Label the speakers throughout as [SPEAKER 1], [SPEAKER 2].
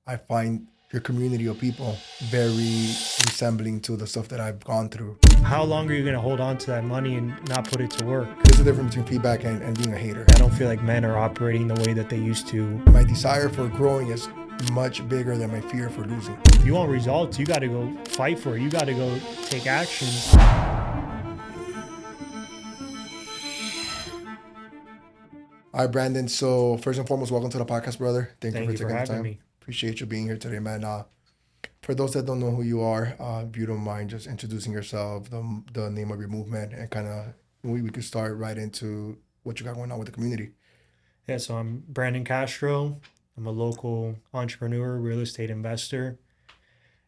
[SPEAKER 1] I find your community of people very resembling to the stuff that I've gone through.
[SPEAKER 2] How long are you going to hold on to that money and not put it to work?
[SPEAKER 1] There's a difference between feedback and being a hater.
[SPEAKER 2] I don't feel like men are operating the way that they used to.
[SPEAKER 1] My desire for growing is much bigger than my fear for losing.
[SPEAKER 2] If you want results, you got to go fight for it. You got to go take action.
[SPEAKER 1] All right, Brandon. So first and foremost, welcome to the podcast, brother.
[SPEAKER 2] Thank you for having me.
[SPEAKER 1] Appreciate you being here today, man. For those that don't know who you are, if you don't mind just introducing yourself, the name of your movement, and kind of we could start right into what you got going on with the community.
[SPEAKER 2] Yeah, so I'm Brandon Castro. I'm a local entrepreneur, real estate investor.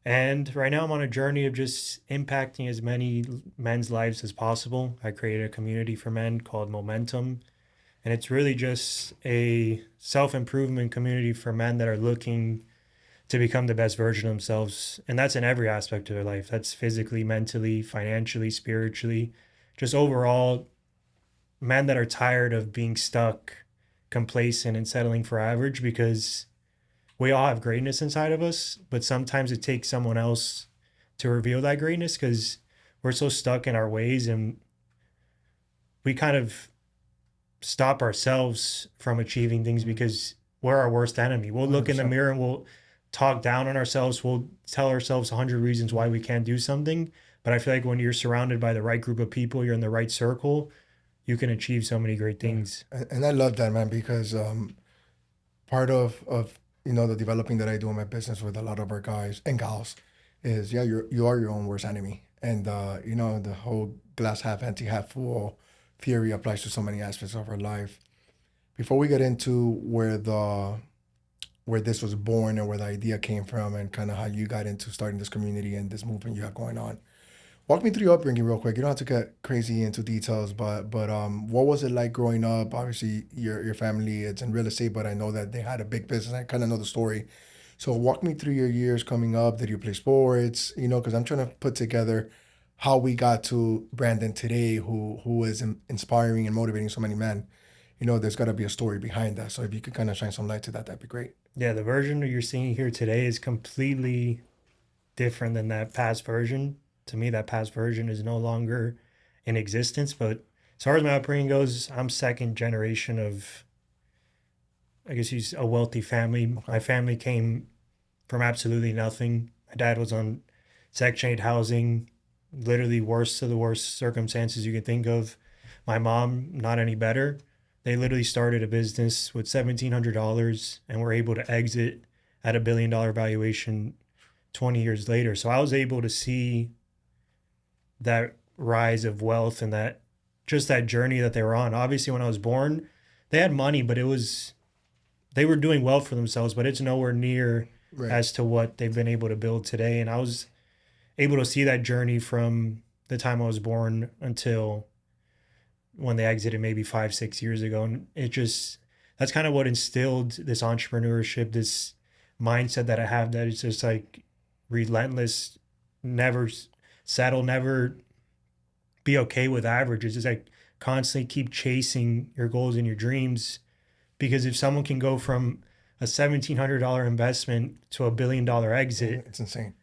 [SPEAKER 2] And right now I'm on a journey of just impacting as many men's lives as possible. I created a community for men called Momentum. And it's really just a self-improvement community for men that are looking to become the best version of themselves. And that's in every aspect of their life. That's physically, mentally, financially, spiritually, just overall men that are tired of being stuck, complacent, and settling for average, because we all have greatness inside of us, but sometimes it takes someone else to reveal that greatness because we're so stuck in our ways and we kind of stop ourselves from achieving things because we're our worst enemy. We'll look in the mirror and we'll talk down on ourselves. We'll tell ourselves 100 reasons why we can't do something. But I feel like when you're surrounded by the right group of people, you're in the right circle, you can achieve so many great things.
[SPEAKER 1] And I love that, man, because part of the developing that I do in my business with a lot of our guys and gals is you are your own worst enemy. And the whole glass half empty, half full theory applies to so many aspects of our life. Before we get into where this was born and where the idea came from and kind of how you got into starting this community and this movement you have going on, walk me through your upbringing real quick. You don't have to get crazy into details, but what was it like growing up? Obviously, your family, it's in real estate, but I know that they had a big business. I kind of know the story. So walk me through your years coming up. Did you play sports? Because I'm trying to put together how we got to Brandon today, who is inspiring and motivating so many men. There's got to be a story behind that. So if you could kind of shine some light to that, that'd be great.
[SPEAKER 2] Yeah, the version that you're seeing here today is completely different than that past version. To me, that past version is no longer in existence. But as far as my upbringing goes, I'm second generation of, I guess, he's a wealthy family. Okay. My family came from absolutely nothing. My dad was on Section 8 housing, literally worst of the worst circumstances you can think of. My mom, not any better. They literally started a business with $1,700 and were able to exit at $1 billion valuation 20 years later. So I was able to see that rise of wealth and that journey that they were on. Obviously, when I was born, they had money, but they were doing well for themselves, but it's nowhere near right as to what they've been able to build today. And I was able to see that journey from the time I was born until when they exited maybe 5-6 years ago. And that's kind of what instilled this entrepreneurship, this mindset that I have, that it's just like relentless, never settle, never be okay with average. It's just like constantly keep chasing your goals and your dreams. Because if someone can go from a $1,700 investment to $1 billion exit,
[SPEAKER 1] it's insane.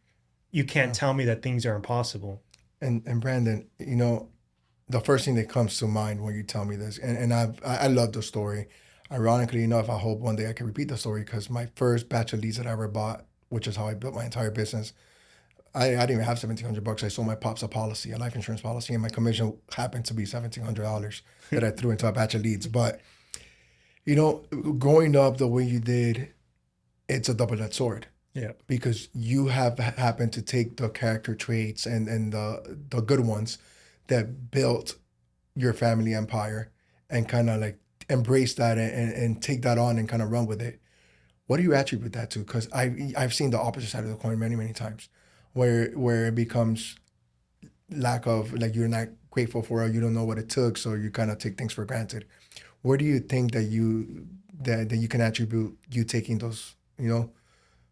[SPEAKER 2] You can't tell me that things are impossible.
[SPEAKER 1] And Brandon, the first thing that comes to mind when you tell me this, and I love the story. Ironically enough, I hope one day I can repeat the story because my first batch of leads that I ever bought, which is how I built my entire business, I didn't even have $1,700. I sold my pops a policy, a life insurance policy, and my commission happened to be $1,700 that I threw into a batch of leads. But, growing up the way you did, it's a double-edged sword.
[SPEAKER 2] Yeah.
[SPEAKER 1] Because you have happened to take the character traits and the good ones that built your family empire and kind of like embrace that and take that on and kind of run with it. What do you attribute that to? Because I've seen the opposite side of the coin many, many times where it becomes lack of, like, you're not grateful for it, you don't know what it took, so you kind of take things for granted. Where do you think that you can attribute you taking those,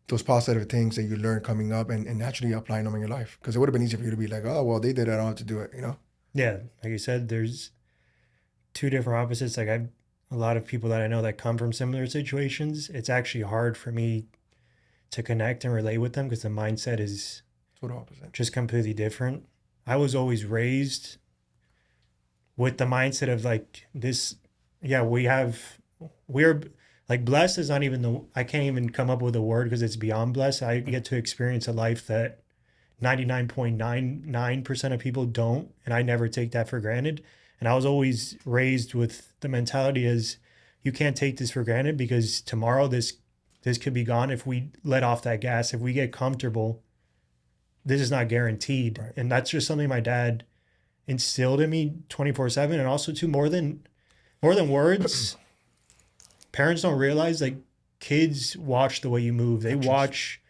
[SPEAKER 1] those positive things that you learned coming up and actually applying them in your life? Because it would have been easy for you to be like, oh, well, they did it, I don't have to do it,
[SPEAKER 2] Yeah, like you said, there's two different opposites. Like a lot of people that I know that come from similar situations, it's actually hard for me to connect and relate with them because the mindset is
[SPEAKER 1] Total opposite.
[SPEAKER 2] just completely different. I was always raised with the mindset of like this. Yeah, we're like blessed is not even I can't even come up with a word because it's beyond blessed. I get to experience a life that 99.99% of people don't. And I never take that for granted. And I was always raised with the mentality as you can't take this for granted because tomorrow this could be gone if we let off that gas. If we get comfortable, this is not guaranteed.
[SPEAKER 1] Right.
[SPEAKER 2] And that's just something my dad instilled in me 24/7. And also too, more than words, parents don't realize like kids watch the way you move. They watch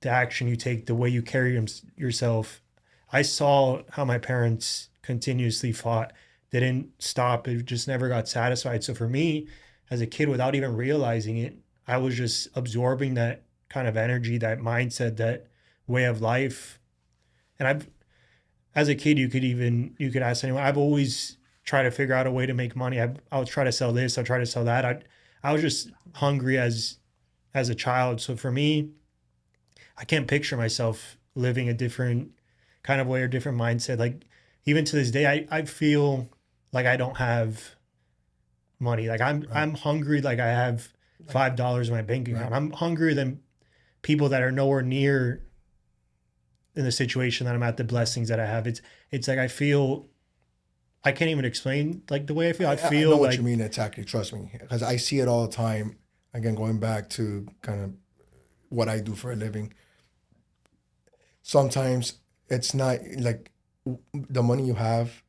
[SPEAKER 2] the action you take, the way you carry yourself. I saw how my parents continuously fought. They didn't stop. It just never got satisfied. So for me, as a kid, without even realizing it, I was just absorbing that kind of energy, that mindset, that way of life. And as a kid, you could ask anyone. I've always tried to figure out a way to make money. I'll try to sell this. I'll try to sell that. I was just hungry as a child. So for me, I can't picture myself living a different kind of way or different mindset. Like even to this day, I feel like I don't have money. Like I'm hungry. Like I have $5 in my bank account. I'm hungrier than people that are nowhere near in the situation that I'm at, the blessings that I have. It's like I feel I can't even explain like the way I feel. I feel
[SPEAKER 1] know what
[SPEAKER 2] like
[SPEAKER 1] you mean exactly. Trust me, because I see it all the time. Again, going back to kind of what I do for a living. Sometimes it's not like the money you have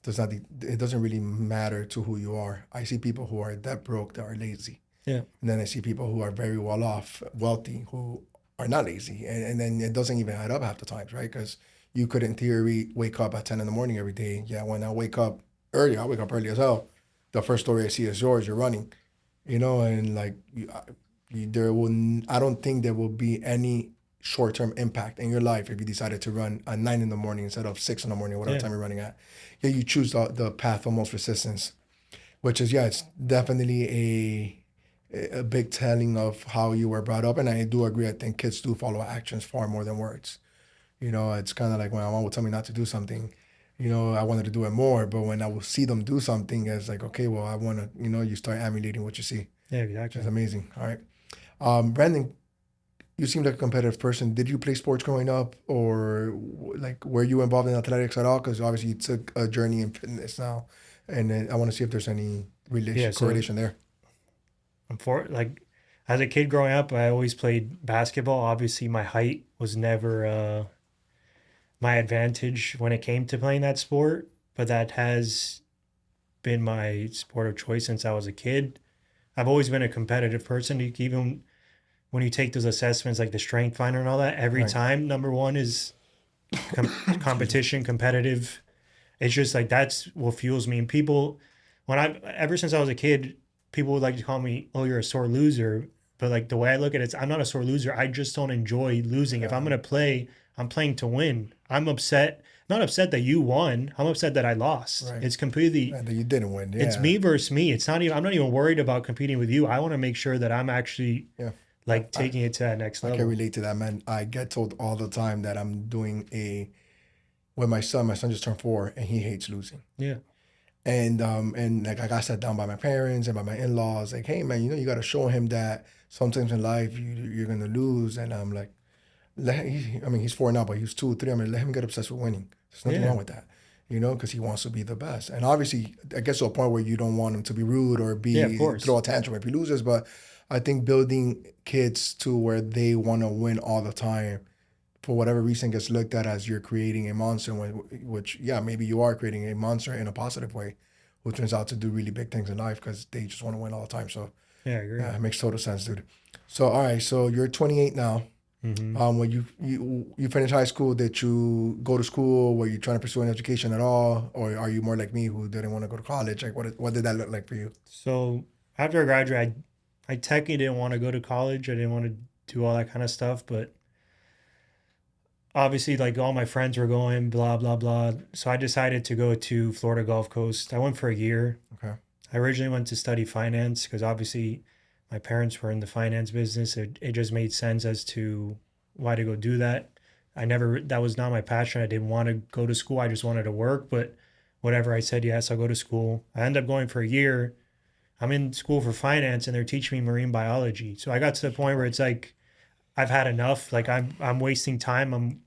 [SPEAKER 1] it doesn't really matter to who you are. I see people who are that broke that are lazy.
[SPEAKER 2] Yeah.
[SPEAKER 1] And then I see people who are very well off, wealthy, who are not lazy. And then it doesn't even add up half the times, right? Because you could, in theory, wake up at 10 in the morning every day. Yeah, when I wake up early, I wake up early as hell. The first story I see is yours. You're running, and like I don't think there will be any short-term impact in your life if you decided to run at 9 in the morning instead of 6 in the morning, whatever time you're running at. Yeah, you choose the path of most resistance, which is, it's definitely a big telling of how you were brought up. And I do agree. I think kids do follow actions far more than words. It's kind of like when my mom would tell me not to do something, I wanted to do it more. But when I will see them do something, it's like, okay, well, I want to, you start emulating what you see.
[SPEAKER 2] Yeah, exactly.
[SPEAKER 1] It's amazing. All right. Brandon, you seem like a competitive person. Did you play sports growing up, or like were you involved in athletics at all? Because obviously you took a journey in fitness now, and then I want to see if there's any correlation there.
[SPEAKER 2] Like as a kid growing up, I always played basketball. Obviously, my height was never my advantage when it came to playing that sport, but that has been my sport of choice since I was a kid. I've always been a competitive person. Even when you take those assessments like the strength finder and all that, every time, number one is competition, competitive. It's just like, that's what fuels me. And people, ever since I was a kid, people would like to call me, oh, you're a sore loser. But like the way I look at it, I'm not a sore loser. I just don't enjoy losing. If I'm going to play, I'm playing to win. I'm upset. Not upset that you won. I'm upset that I lost. Right. It's completely
[SPEAKER 1] that you didn't win. Yeah.
[SPEAKER 2] It's me versus me. It's not even. I'm not even worried about competing with you. I want to make sure that I'm actually like taking it to that next level.
[SPEAKER 1] I can relate to that, man. I get told all the time that I'm doing with my son. My son just turned 4, and he hates losing.
[SPEAKER 2] Yeah.
[SPEAKER 1] And like I got sat down by my parents and by my in-laws, like, hey man, you got to show him that sometimes in life you're gonna lose. And I'm like, he's 4 now, but he was 2 or 3. I'm like, let him get obsessed with winning. There's nothing wrong with that, because he wants to be the best. And obviously, I guess to a point where you don't want him to be rude or throw a tantrum if he loses. But I think building kids to where they want to win all the time, for whatever reason, gets looked at as you're creating a monster, which maybe you are creating a monster in a positive way, who turns out to do really big things in life because they just want to win all the time. So
[SPEAKER 2] yeah, I agree.
[SPEAKER 1] Yeah, it makes total sense, dude. So all right, so you're 28 now. Mm-hmm. When you finish high school, did you go to school? Were you trying to pursue an education at all, or are you more like me who didn't want to go to college? Like, what did that look like for you?
[SPEAKER 2] So after I graduated, I technically didn't want to go to college. I didn't want to do all that kind of stuff, but obviously, like, all my friends were going, blah, blah, blah. So I decided to go to Florida Gulf Coast. I went for a year.
[SPEAKER 1] Okay.
[SPEAKER 2] I originally went to study finance because obviously My parents were in the finance business. It just made sense as to why to go do that. That was not my passion. I didn't want to go to school. I just wanted to work. But whatever, I said, yes, I'll go to school. I ended up going for a year. I'm in school for finance and they're teaching me marine biology. So I got to the point where it's like, I've had enough. Like I'm wasting time. I'm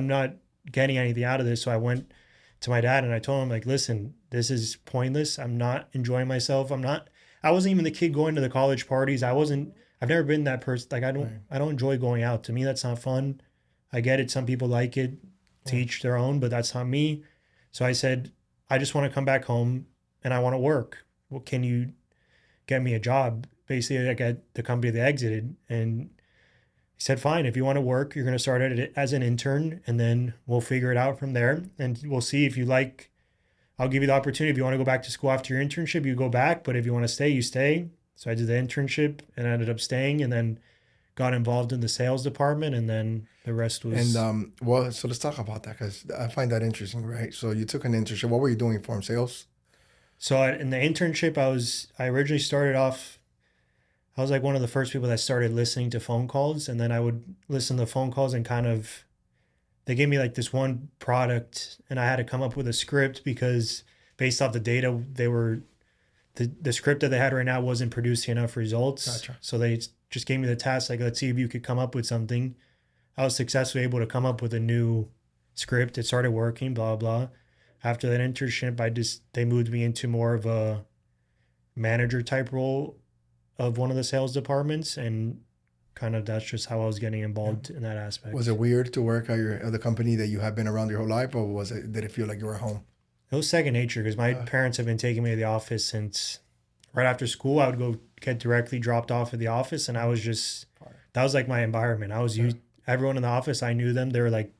[SPEAKER 2] not getting anything out of this. So I went to my dad and I told him, like, listen, this is pointless. I'm not enjoying myself. I wasn't even the kid going to the college parties. I've never been that person. Like I don't enjoy going out. To me, that's not fun. I get it. Some people like it, teach their own, but that's not me. So I said, I just want to come back home and I want to work. Well, can you get me a job? Basically, like at the company they exited. And he said, fine, if you want to work, you're going to start it as an intern and then we'll figure it out from there. And we'll see if you like, I'll give you the opportunity. If you want to go back to school after your internship, you go back. But if you want to stay, you stay. So I did the internship and I ended up staying and then got involved in the sales department. And then the rest was.
[SPEAKER 1] And well, so let's talk about that because I find that interesting, right? So you took an internship. What were you doing for him? Sales?
[SPEAKER 2] So in the internship, I originally started off, I was like one of the first people that started listening to phone calls. And then I would listen to phone calls and they gave me like this one product and I had to come up with a script because based off the data, the script that they had right now wasn't producing enough results.
[SPEAKER 1] Gotcha.
[SPEAKER 2] So they just gave me the task, like, let's see if you could come up with something. I was successfully able to come up with a new script. It started working, blah, blah. After that internship, they moved me into more of a manager type role of one of the sales departments. And kind of that's just how I was getting involved in that aspect.
[SPEAKER 1] Was it weird to work at the company that you have been around your whole life, or did it feel like you were home?
[SPEAKER 2] It was second nature because my parents have been taking me to the office since right after school. I would go get directly dropped off at the office, and that was like my environment. I was used, everyone in the office, I knew them. They were like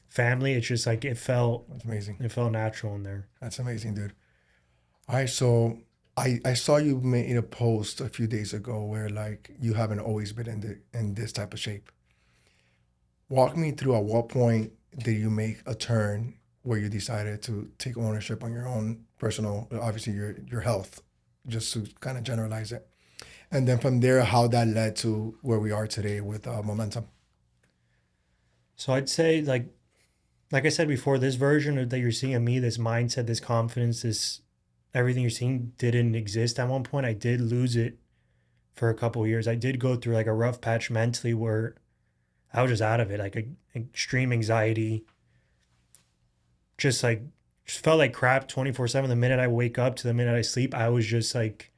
[SPEAKER 2] family. It's just like
[SPEAKER 1] That's amazing.
[SPEAKER 2] It felt natural in there.
[SPEAKER 1] That's amazing, dude. All right, so I saw you made a post a few days ago where like you haven't always been in this type of shape. Walk me through at what point did you make a turn where you decided to take ownership on your own personal, obviously your health, just to kind of generalize it. And then from there, how that led to where we are today with momentum.
[SPEAKER 2] So I'd say like I said before, this version that you're seeing of me, this mindset, this confidence, this everything you're seeing didn't exist at one point. I did lose it for a couple of years. I did go through like a rough patch mentally where I was just out of it, like extreme anxiety, just felt like crap 24/7. The minute I wake up to the minute I sleep, I was just like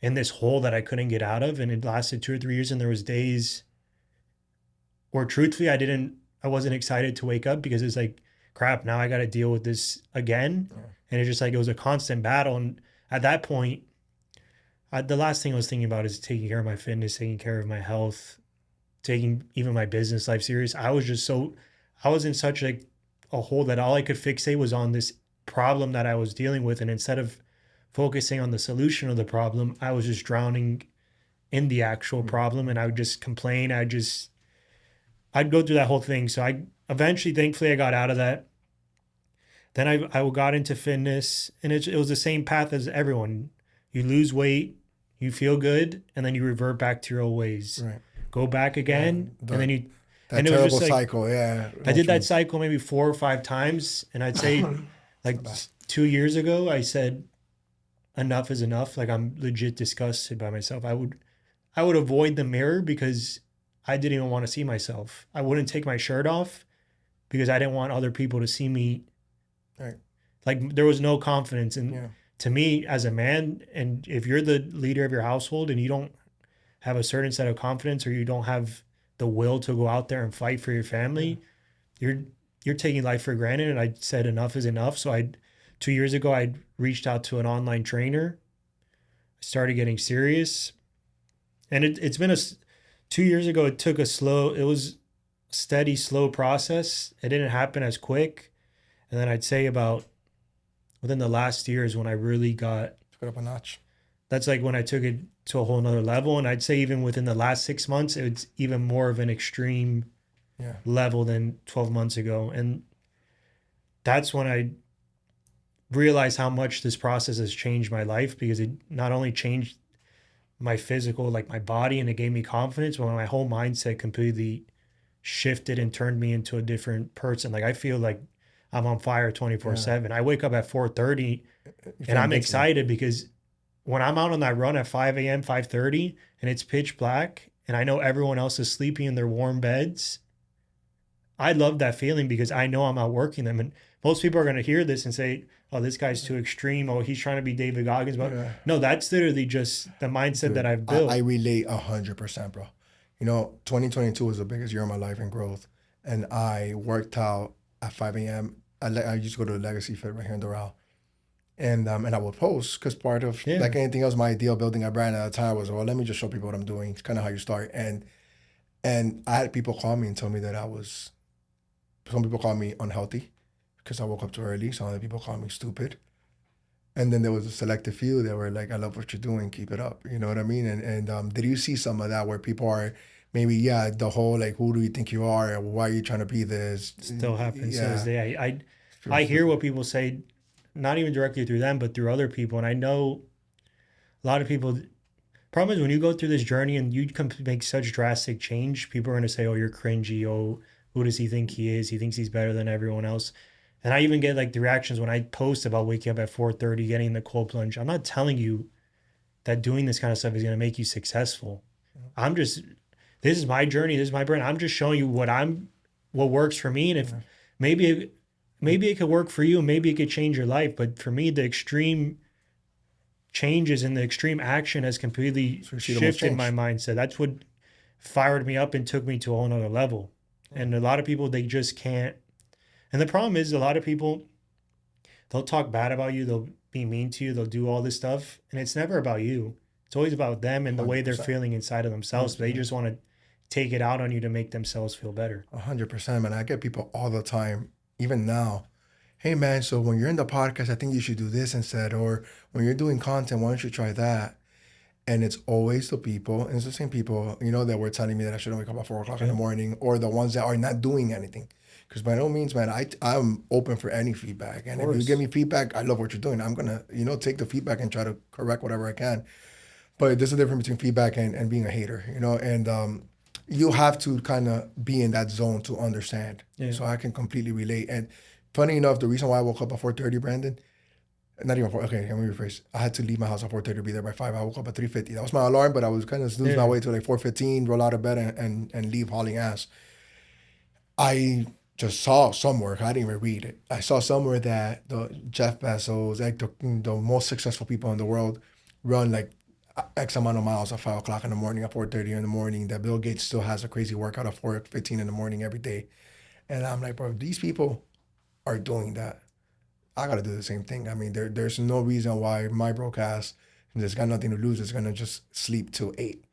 [SPEAKER 2] in this hole that I couldn't get out of. And it lasted 2 or 3 years. And there was days where truthfully, I wasn't excited to wake up because it's like, crap, now I got to deal with this again. Yeah. And it's just like, it was a constant battle. And at that point, the last thing I was thinking about is taking care of my fitness, taking care of my health, taking even my business life serious. I was in such like a hole that all I could fixate was on this problem that I was dealing with. And instead of focusing on the solution of the problem, I was just drowning in the actual problem. And I would just complain. I'd go through that whole thing. So I eventually, thankfully, I got out of that. Then I got into fitness, and it was the same path as everyone. You lose weight, you feel good, and then you revert back to your old ways. Right. Go back again, and then you.
[SPEAKER 1] That terrible cycle, yeah.
[SPEAKER 2] I did that cycle maybe 4 or 5 times, and I'd say like 2 years ago, I said, enough is enough. Like I'm legit disgusted by myself. I would avoid the mirror because I didn't even want to see myself. I wouldn't take my shirt off because I didn't want other people to see me.
[SPEAKER 1] Right.
[SPEAKER 2] Like there was no confidence. And to me as a man, and if you're the leader of your household and you don't have a certain set of confidence or you don't have the will to go out there and fight for your family, you're taking life for granted. And I said enough is enough. So 2 years ago, I reached out to an online trainer. I started getting serious. And it's been 2 years ago, it was a steady, slow process. It didn't happen as quick. And then I'd say about within the last year is when I really took
[SPEAKER 1] it up a notch.
[SPEAKER 2] That's like when I took it to a whole nother level. And I'd say even within the last 6 months, it's even more of an extreme level than 12 months ago. And that's when I realized how much this process has changed my life, because it not only changed my physical, like my body, and it gave me confidence. But my whole mindset completely shifted and turned me into a different person. Like I feel like I'm on fire 24/7. I wake up at 4:30
[SPEAKER 1] You
[SPEAKER 2] and
[SPEAKER 1] feel
[SPEAKER 2] I'm
[SPEAKER 1] invincible.
[SPEAKER 2] excited because when I'm out on that run at 5 a.m., 5:30, and it's pitch black and I know everyone else is sleeping in their warm beds, I love that feeling because I know I'm outworking them. And most people are going to hear this and say, oh, this guy's too extreme. Oh, he's trying to be David Goggins. But
[SPEAKER 1] Yeah.
[SPEAKER 2] no, that's literally just the mindset that
[SPEAKER 1] Dude,
[SPEAKER 2] I've
[SPEAKER 1] I
[SPEAKER 2] built.
[SPEAKER 1] relate 100%, bro. You know, 2022 was the biggest year of my life in growth. And I worked out at 5 a.m. I used to go to the Legacy Fit right here in Doral. And I would post because part of,
[SPEAKER 2] Yeah.
[SPEAKER 1] like anything else, my idea of building a brand at the time was, well, let me just show people what I'm doing. It's kind of how you start. And I had people call me and tell me that some people call me unhealthy because I woke up too early. Some other people call me stupid. And then there was a selective few that were like, I love what you're doing, keep it up. You know what I mean? And did you see some of that where people are maybe, yeah, the whole like, who do you think you are? Why are you trying to be this?
[SPEAKER 2] Still happens to this
[SPEAKER 1] Yeah.
[SPEAKER 2] day.
[SPEAKER 1] Feel
[SPEAKER 2] I hear
[SPEAKER 1] stupid.
[SPEAKER 2] what people say, not even directly through them, but through other people. And I know a lot of people, problem is when you go through this journey and you make such drastic change, people are going to say, oh, you're cringy. Oh, who does he think he is? He thinks he's better than everyone else. And I even get like the reactions when I post about waking up at 4:30, getting the cold plunge. I'm not telling you that doing this kind of stuff is going to make you successful. I'm just, this is my journey. This is my brand. I'm just showing you what works for me. And if
[SPEAKER 1] Yeah.
[SPEAKER 2] maybe, maybe it could work for you and maybe it could change your life. But for me, the extreme changes and the extreme action has completely
[SPEAKER 1] So you see the most
[SPEAKER 2] shifted my
[SPEAKER 1] change.
[SPEAKER 2] mindset. That's what fired me up and took me to a whole nother level. And a lot of people, they just can't. And the problem is, a lot of people, they'll talk bad about you, they'll be mean to you, they'll do all this stuff. And it's never about you. It's always about them and the way they're
[SPEAKER 1] 100%.
[SPEAKER 2] feeling inside of themselves. They just want to take it out on you to make themselves feel better.
[SPEAKER 1] 100%, man. I get people all the time, even now. Hey, man, so when you're in the podcast, I think you should do this instead. Or when you're doing content, why don't you try that? And it's always the people, and it's the same people, that were telling me that I shouldn't wake up at 4 o'clock in the morning, or the ones that are not doing anything. Because by no means, man, I'm open for any feedback. And if you give me feedback, I love what you're doing. I'm going to, take the feedback and try to correct whatever I can. But there's a difference between feedback and being a hater, and you have to kind of be in that zone to understand.
[SPEAKER 2] Yeah.
[SPEAKER 1] So I can completely relate. And funny enough, the reason why I woke up at 4:30, Brandon, not even 4, okay, let me rephrase. I had to leave my house at 4:30 to be there by 5. I woke up at 3:50. That was my alarm, but I was kind of snoozing my way to like 4:15, roll out of bed and leave hauling ass. I just saw somewhere, I didn't even read it. I saw somewhere that the Jeff Bezos, like the most successful people in the world, run like X amount of miles at 5 o'clock in the morning, at 4:30 in the morning. That Bill Gates still has a crazy workout at 4:15 in the morning every day. And I'm like, bro, these people are doing that. I gotta do the same thing. I mean, there's no reason why my broadcast that's got nothing to lose is gonna just sleep till 8.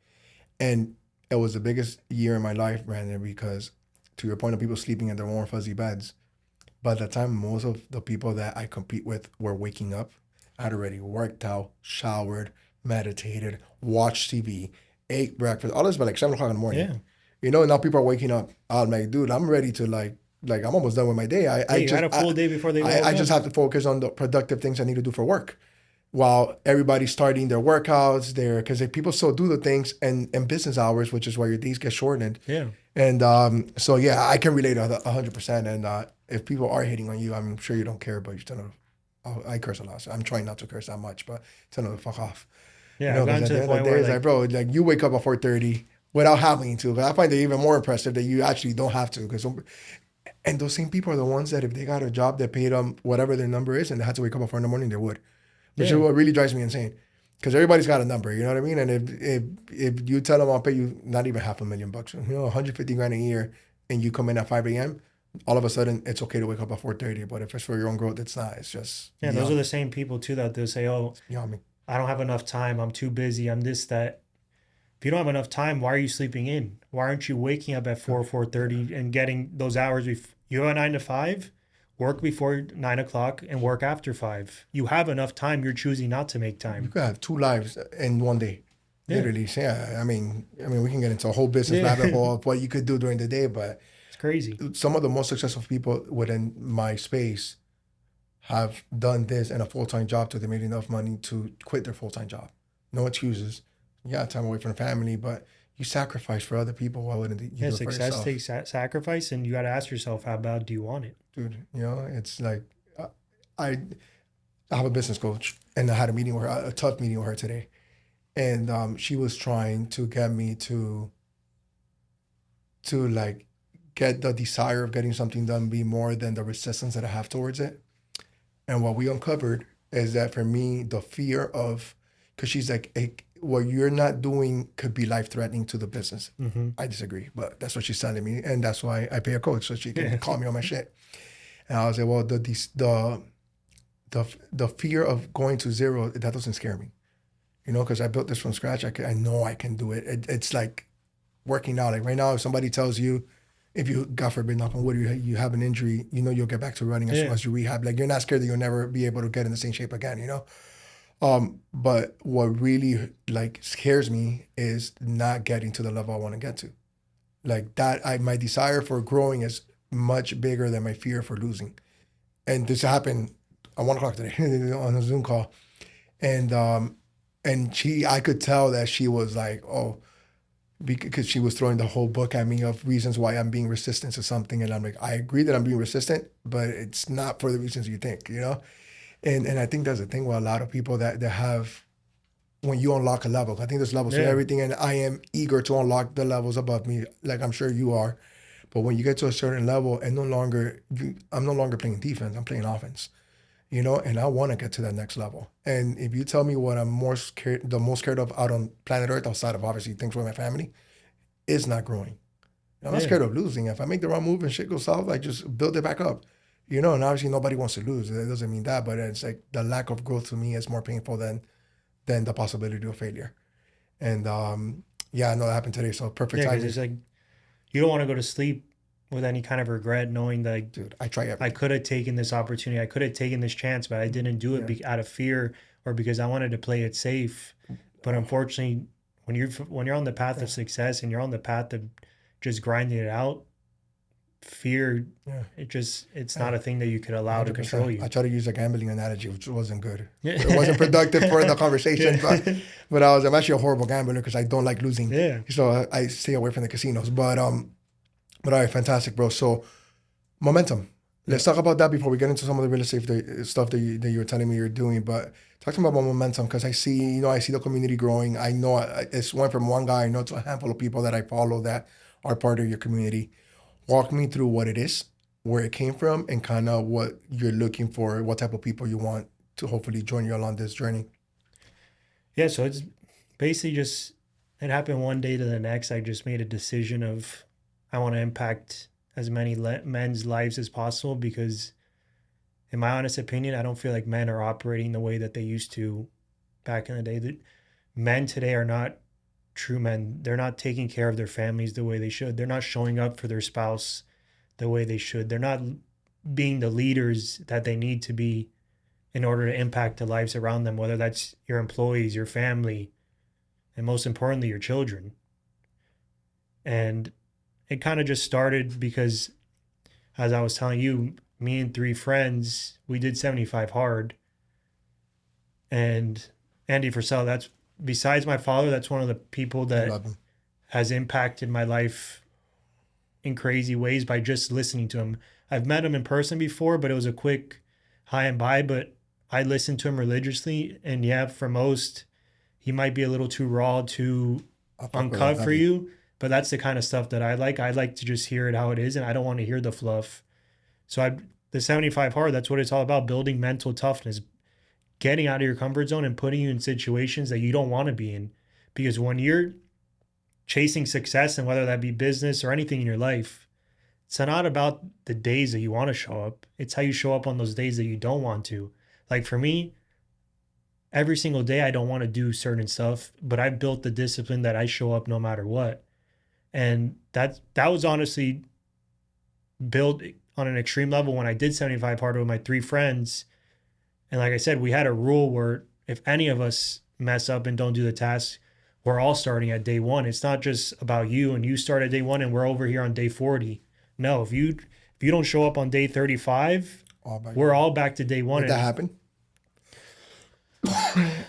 [SPEAKER 1] And it was the biggest year in my life, Brandon, because to your point of people sleeping in their warm fuzzy beds, by the time most of the people that I compete with were waking up, I'd already worked out, showered, meditated, watched TV, ate breakfast, all this by like 7 o'clock in the morning.
[SPEAKER 2] Yeah.
[SPEAKER 1] Now people are waking up. I'm like, dude, I'm ready to like I'm almost done with my day.
[SPEAKER 2] Yeah, you had a full day before they woke
[SPEAKER 1] I just
[SPEAKER 2] up.
[SPEAKER 1] have to focus on the productive things I need to do for work. While everybody's starting their workouts, because people still do the things and business hours, which is why your days get shortened.
[SPEAKER 2] Yeah.
[SPEAKER 1] And so yeah, I can relate 100%. And if people are hating on you, I'm sure you don't care, but you tell them, I curse a lot. So I'm trying not to curse that much, but tell them to fuck off.
[SPEAKER 2] Yeah, I've gotten
[SPEAKER 1] Because
[SPEAKER 2] to
[SPEAKER 1] at the
[SPEAKER 2] the
[SPEAKER 1] end of
[SPEAKER 2] point
[SPEAKER 1] the day,
[SPEAKER 2] where
[SPEAKER 1] it's
[SPEAKER 2] like,
[SPEAKER 1] like, bro, like you wake up at 4:30 without having to. I find it even more impressive that you actually don't have to. And those same people are the ones that if they got a job that paid them whatever their number is and they had to wake up at 4 in the morning, they would. Which is what really drives me insane. Because everybody's got a number, you know what I mean? And if you tell them I'll pay you not even $500,000, 150 grand a year, and you come in at 5 a.m., all of a sudden it's okay to wake up at 4:30. But if it's for your own growth, it's not. It's just
[SPEAKER 2] yeah, those are the same people too that they'll say, oh,
[SPEAKER 1] beyond me.
[SPEAKER 2] I don't have enough time. I'm too busy. I'm this, that. If you don't have enough time, why are you sleeping in? Why aren't you waking up at 4:30 and getting those hours? You have a 9 to 5, work before 9 o'clock and work after 5. You have enough time. You're choosing not to make
[SPEAKER 1] You
[SPEAKER 2] time.
[SPEAKER 1] could have 2 lives in one day.
[SPEAKER 2] Yeah.
[SPEAKER 1] Literally. So yeah, I mean, we can get into a whole business rabbit hole of what you could do during the day, but
[SPEAKER 2] It's crazy.
[SPEAKER 1] some of the most successful people within my space have done this in a full-time job till they made enough money to quit their full-time job. No excuses. yeah, time away from family, but you sacrifice for other people. Why wouldn't you
[SPEAKER 2] Yeah,
[SPEAKER 1] do it for
[SPEAKER 2] success
[SPEAKER 1] yourself?
[SPEAKER 2] takes sacrifice, and you got to ask yourself, how bad do you want it?
[SPEAKER 1] Dude, you know, it's like, uh, I, I have a business coach and I had a meeting with her, a tough meeting with her today. And she was trying to get me to like get the desire of getting something done be more than the resistance that I have towards it. And what we uncovered is that for me, the fear of, because she's like, hey, what you're not doing could be life threatening to the business.
[SPEAKER 2] Mm-hmm.
[SPEAKER 1] I disagree, but that's what she's telling me, and that's why I pay a coach so she can call me on my shit. And I was like, well, the fear of going to zero, that doesn't scare me, you know, because I built this from scratch. I know I can do it. It's like working out. Like right now, if somebody tells you, if you, God forbid, knock on wood, you have an injury, you know you'll get back to running as soon as you rehab. Like you're not scared that you'll never be able to get in the same shape again, you know? But what really like scares me is not getting to the level I want to get to. Like that, my desire for growing is much bigger than my fear for losing. And this happened at 1 o'clock today on a Zoom call. And I could tell that she was like, oh, because she was throwing the whole book at me of reasons why I'm being resistant to something. And I'm like, I agree that I'm being resistant, but it's not for the reasons you think, you know? And I think that's the thing with a lot of people that have, when you unlock a level, I think there's levels to everything. And I am eager to unlock the levels above me, like I'm sure you are. But when you get to a certain level and I'm no longer playing defense, I'm playing offense, you know, and I want to get to that next level. And if you tell me what I'm the most scared of out on planet Earth, outside of obviously things with my family, is not growing. I'm not scared of losing. If I make the wrong move and shit goes south, I just build it back up, you know. And obviously nobody wants to lose. It doesn't mean that, but it's like the lack of growth to me is more painful than the possibility of failure. And yeah, I know that happened today. So perfect
[SPEAKER 2] Yeah, because
[SPEAKER 1] timing.
[SPEAKER 2] it's like you don't want to go to sleep with any kind of regret, knowing that,
[SPEAKER 1] Dude, I try everything.
[SPEAKER 2] I could have taken this opportunity, I could have taken this chance, but I didn't do it out of fear or because I wanted to play it safe. But unfortunately, when you're on the path of success and you're on the path of just grinding it out, fear, it's not a thing that you could allow 100%. To control you.
[SPEAKER 1] I try to use a gambling analogy, which wasn't good. It wasn't productive for the conversation, but I'm actually a horrible gambler because I don't like losing.
[SPEAKER 2] Yeah.
[SPEAKER 1] So I stay away from the casinos. But all right, fantastic, bro. So momentum. Let's talk about that before we get into some of the real estate stuff that you were telling me you're doing. But talk to me about momentum, because I see the community growing. I know it's went from one guy I know to a handful of people that I follow that are part of your community. Walk me through what it is, where it came from, and kind of what you're looking for, what type of people you want to hopefully join you along this journey.
[SPEAKER 2] Yeah, so it's basically just, it happened one day to the next. I just made a decision of I want to impact as many men's lives as possible, because in my honest opinion, I don't feel like men are operating the way that they used to back in the day. That men today are not true men. They're not taking care of their families the way they should. They're not showing up for their spouse the way they should. They're not being the leaders that they need to be in order to impact the lives around them, whether that's your employees, your family, and most importantly, your children. And it kind of just started because, as I was telling you, me and 3 friends, we did 75 hard. And Andy Frisell, that's, besides my father, that's one of the people that has impacted my life in crazy ways by just listening to him. I've met him in person before, but it was a quick hi and bye, but I listened to him religiously. And yeah, for most, he might be a little too raw, too uncut for you, but that's the kind of stuff that I like. I like to just hear it how it is, and I don't want to hear the fluff. So the 75 hard, that's what it's all about, building mental toughness, getting out of your comfort zone and putting you in situations that you don't want to be in. Because when you're chasing success, and whether that be business or anything in your life, it's not about the days that you want to show up. It's how you show up on those days that you don't want to. Like for me, every single day I don't want to do certain stuff, but I've built the discipline that I show up no matter what. And that was honestly built on an extreme level when I did 75 hard with my 3 friends. And like I said, we had a rule where if any of us mess up and don't do the task, we're all starting at day 1. It's not just about you and you start at day 1 and we're over here on day 40. No, if you don't show up on day 35, we're all back to day 1.
[SPEAKER 1] Did that happen?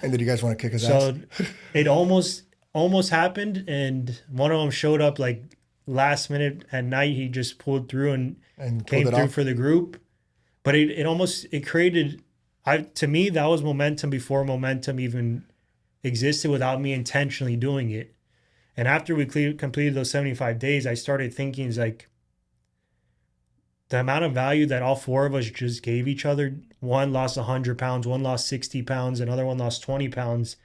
[SPEAKER 1] And did you guys want to kick his ass?
[SPEAKER 2] So it almost, almost happened, and one of them showed up like last minute at night. He just pulled through and
[SPEAKER 1] pulled
[SPEAKER 2] came
[SPEAKER 1] it
[SPEAKER 2] through
[SPEAKER 1] off.
[SPEAKER 2] for the group. But it almost it created to me that was momentum before momentum even existed without me intentionally doing it. And after we completed those 75 days, I started thinking is like the amount of value that all four of us just gave each other. One lost 100 pounds, one lost 60 pounds, another one lost 20 pounds.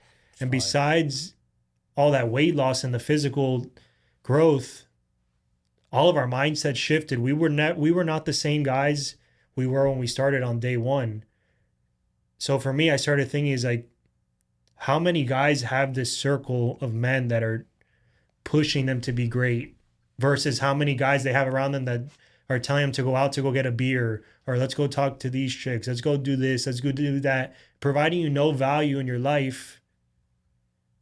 [SPEAKER 2] And
[SPEAKER 1] Fire.
[SPEAKER 2] besides all that weight loss and the physical growth, all of our mindset shifted. We were not the same guys we were when we started on day one. So for me, I started thinking is like, how many guys have this circle of men that are pushing them to be great versus how many guys they have around them that are telling them to go out to go get a beer or let's go talk to these chicks. Let's go do this. Let's go do that. Providing you no value in your life.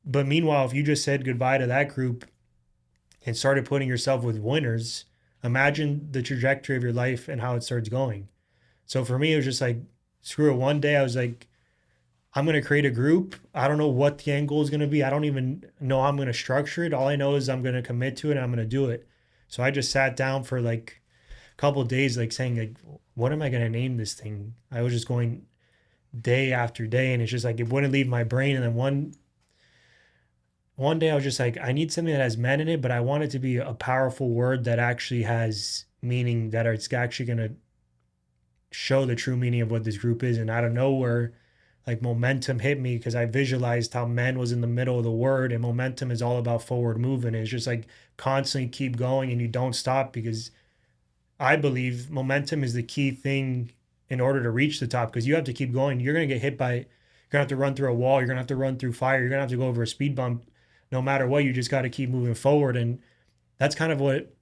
[SPEAKER 2] But meanwhile, if you just said goodbye to that group and started putting yourself with winners, imagine the trajectory of your life and how it starts going. So for me, it was just like, screw it. One day I was like, I'm going to create a group. I don't know what the end goal is going to be. I don't even know how I'm going to structure it. All I know is I'm going to commit to it and I'm going to do it. So I just sat down for like a couple of days, like saying like, what am I going to name this thing? I was just going day after day and it's just like, it wouldn't leave my brain. And then one day I was just like, I need something that has men in it, but I want it to be a powerful word that actually has meaning, that it's actually going to show the true meaning of what this group is. And out of nowhere, like momentum hit me because I visualized how men was in the middle of the word, and momentum is all about forward movement. It's just like constantly keep going and you don't stop, because I believe momentum is the key thing in order to reach the top, because you have to keep going. You're going to get hit by, you're going to have to run through a wall. You're going to have to run through fire. You're going to have to go over a speed bump. No matter what, you just got to keep moving forward. And that's kind of what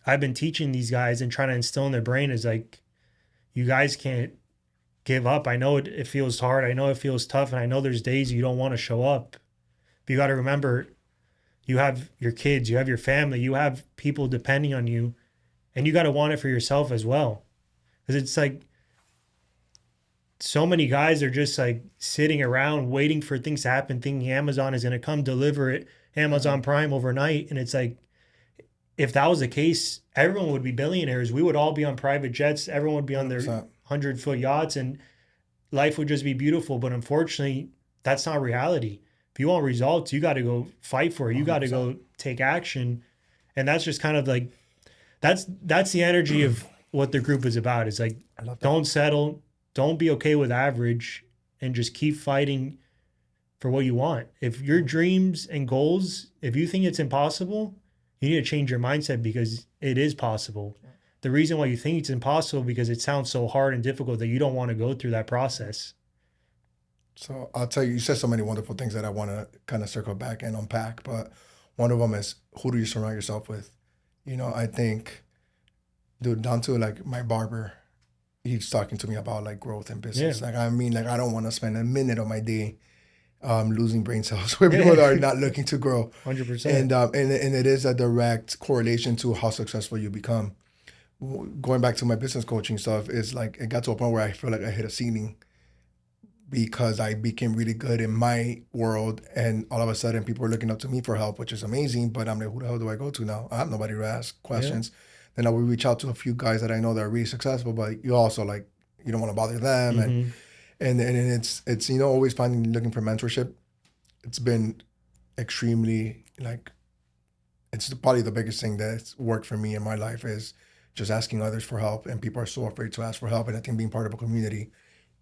[SPEAKER 2] I've been teaching these guys and trying to instill in their brain is like, you guys can't give up. I know it feels hard. I know it feels tough. And I know there's days you don't want to show up. But you got to remember, you have your kids, you have your family, you have people depending on you, and you got to want it for yourself as well. Because it's like so many guys are just like sitting around waiting for things to happen, thinking Amazon is going to come deliver it, Amazon Prime overnight. And it's like, if that was the case, everyone would be billionaires. We would all be on private jets. Everyone would be on their 100-foot yachts and life would just be beautiful. But unfortunately, that's not reality. If you want results, you got to go fight for it. You got to go take action. And that's just kind of like, that's the energy of what the group is about. It's like, don't settle. Don't be okay with average, and just keep fighting for what you want. If your dreams and goals, if you think it's impossible, you need to change your mindset, because it is possible. The reason why you think it's impossible because it sounds so hard and difficult that you don't want to go through that process.
[SPEAKER 1] So I'll tell you, you said so many wonderful things that I want to kind of circle back and unpack, but one of them is, who do you surround yourself with? You know, I think, dude, down to like my barber, he's talking to me about like growth and business.
[SPEAKER 2] Yeah.
[SPEAKER 1] Like, I mean, like I don't want to spend a minute of my day losing brain cells where people are not looking to grow.
[SPEAKER 2] 100%.
[SPEAKER 1] And it is a direct correlation to how successful you become. Going back to my business coaching stuff, is like it got to a point where I feel like I hit a ceiling because I became really good in my world, and all of a sudden people are looking up to me for help, which is amazing. But I'm like, who the hell do I go to now? I have nobody to ask questions. Yeah. Then I will reach out to a few guys that I know that are really successful, but you also like, you don't want to bother them. Mm-hmm. And it's you know, always looking for mentorship. It's been extremely like, it's probably the biggest thing that's worked for me in my life is just asking others for help. And people are so afraid to ask for help. And I think being part of a community,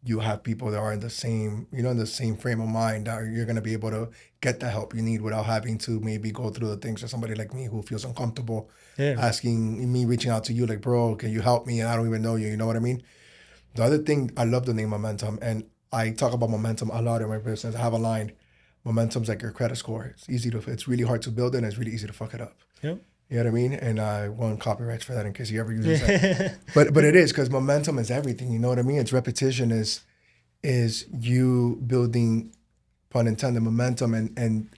[SPEAKER 1] you have people that are in the same, you know, in the same frame of mind, that you're going to be able to get the help you need without having to maybe go through the things that somebody like me who feels uncomfortable asking me, reaching out to you like, bro, can you help me? And I don't even know you. You know what I mean? The other thing, I love the name momentum, and I talk about momentum a lot in my business. I have a line, momentum's like your credit score. It's really hard to build it, and it's really easy to fuck it up.
[SPEAKER 2] Yep.
[SPEAKER 1] You know what I mean? And I won copyrights for that in case you ever use it. But it is, because momentum is everything. You know what I mean? It's repetition is you building, pun intended, momentum and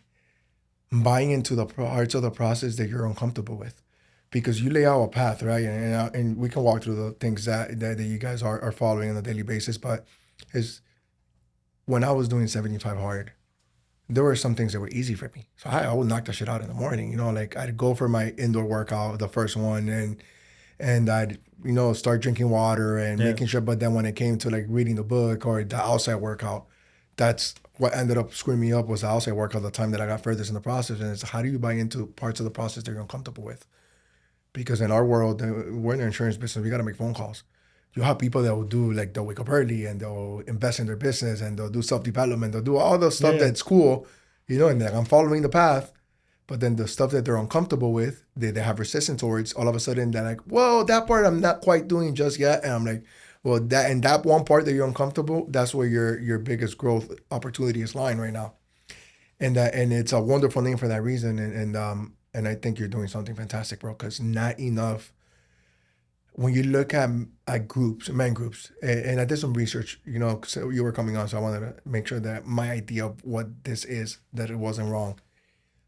[SPEAKER 1] buying into the parts of the process that you're uncomfortable with. Because you lay out a path, right? And we can walk through the things that you guys are following on a daily basis. But is when I was doing 75 hard, there were some things that were easy for me. So I would knock that shit out in the morning. You know, like I'd go for my indoor workout, the first one, and I'd start drinking water and
[SPEAKER 2] Yeah.
[SPEAKER 1] making sure. But then when it came to like reading the book or the outside workout, that's what ended up screwing me up was the outside workout. The time that I got furthest in the process, and it's how do you buy into parts of the process that you're uncomfortable with? Because in our world, we're in the insurance business. We got to make phone calls. You have people that will do like they'll wake up early and they'll invest in their business and they'll do self development. They'll do all the stuff
[SPEAKER 2] Yeah.
[SPEAKER 1] that's cool, and like I'm following the path. But then the stuff that they're uncomfortable with, they have resistance towards. All of a sudden, they're like, "Well, that part I'm not quite doing just yet." And I'm like, "Well, that one part that you're uncomfortable, that's where your biggest growth opportunity is lying right now." And it's a wonderful name for that reason. And I think you're doing something fantastic, bro. Because not enough. When you look at groups, men groups, and I did some research, so you were coming on, so I wanted to make sure that my idea of what this is, that it wasn't wrong.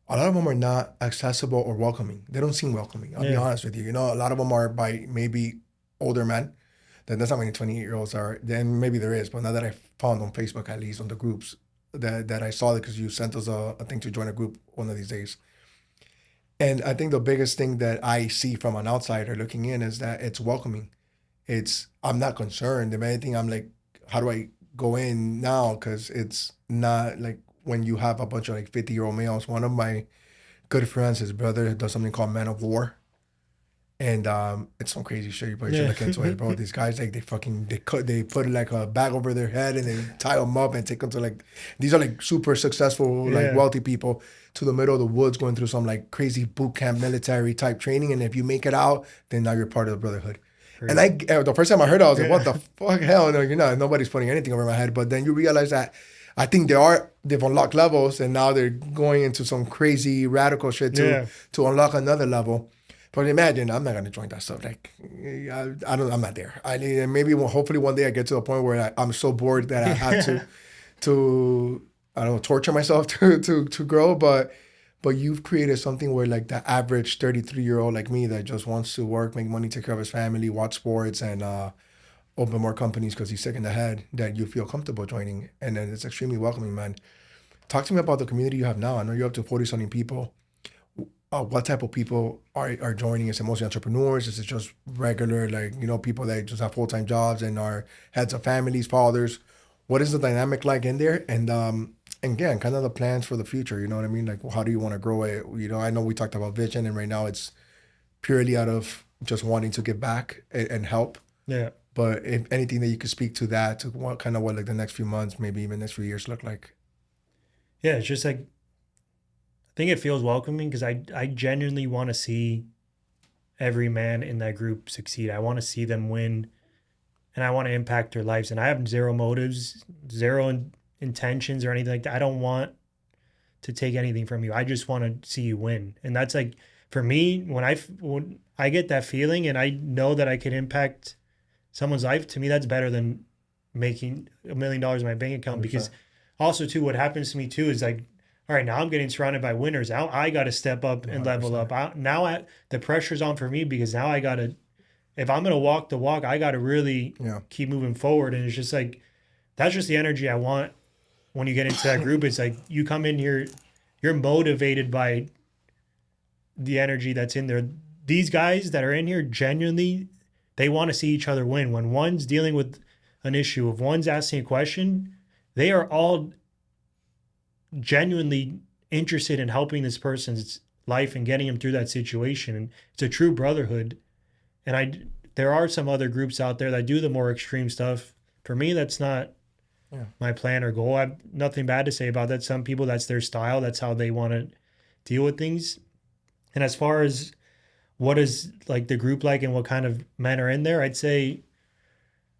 [SPEAKER 1] A lot of them are not accessible or welcoming. They don't seem welcoming. I'll be
[SPEAKER 2] Yeah.
[SPEAKER 1] honest with you. A lot of them are by maybe older men. Then that's not many 28-year-olds are. Then maybe there is, but now that I found on Facebook, at least on the groups that I saw it because you sent us a thing to join a group one of these days. And I think the biggest thing that I see from an outsider looking in is that it's welcoming. I'm not concerned. If anything, I'm like, how do I go in now? Because it's not like when you have a bunch of like 50-year-old males. One of my good friends, his brother, does something called Men of War. And it's some crazy shit. You probably should
[SPEAKER 2] Yeah.
[SPEAKER 1] look into it, bro. These guys, like, they put like a bag over their head and they tie them up and take them to like, these are like super successful, like
[SPEAKER 2] Yeah.
[SPEAKER 1] wealthy people to the middle of the woods going through some like crazy boot camp military type training. And if you make it out, then now you're part of the brotherhood. And the first time I heard it, I was like, what the fuck? Hell no, you're not. Nobody's putting anything over my head. But then you realize that I think they've unlocked levels and now they're going into some crazy radical shit to unlock another level. But imagine, I'm not gonna join that stuff. Like, I'm not there. Maybe hopefully one day I get to a point where I'm so bored that I have to I don't know, torture myself to grow. But you've created something where like the average 33-year-old like me that just wants to work, make money, take care of his family, watch sports, and open more companies because he's sick in the head, that you feel comfortable joining, and then it's extremely welcoming, man. Talk to me about the community you have now. I know you're up to 40-something people. What type of people are joining? Is it mostly entrepreneurs? Is it just regular, like, people that just have full-time jobs and are heads of families, fathers? What is the dynamic like in there? And again, kind of the plans for the future, you know what I mean? Like, how do you want to grow it? I know we talked about vision, and right now it's purely out of just wanting to give back and help.
[SPEAKER 2] Yeah.
[SPEAKER 1] But if anything that you could speak to that, to what like the next few months, maybe even next few years look like.
[SPEAKER 2] Yeah, it's just like, I think it feels welcoming because I genuinely want to see every man in that group succeed. I want to see them win, and I want to impact their lives. And I have zero motives, zero intentions or anything like that. I don't want to take anything from you. I just want to see you win. And that's like, for me, when I get that feeling and I know that I can impact someone's life, to me, that's better than making $1 million in my bank account.
[SPEAKER 1] 100%.
[SPEAKER 2] Because also too, what happens to me too is like, all right, now I'm getting surrounded by winners. Now I got to step up and level up. The pressure's on for me because now I got to, if I'm going to walk the walk, I got to really keep moving forward. And it's just like, that's just the energy I want when you get into that group. It's like you come in here, you're motivated by the energy that's in there. These guys that are in here, genuinely, they want to see each other win. When one's dealing with an issue, if one's asking a question, they are all genuinely interested in helping this person's life and getting him through that situation. And it's a true brotherhood. And there are some other groups out there that do the more extreme stuff. For me, that's not my plan or goal. I have nothing bad to say about that. Some people, that's their style. That's how they want to deal with things. And as far as what is like the group like and what kind of men are in there, I'd say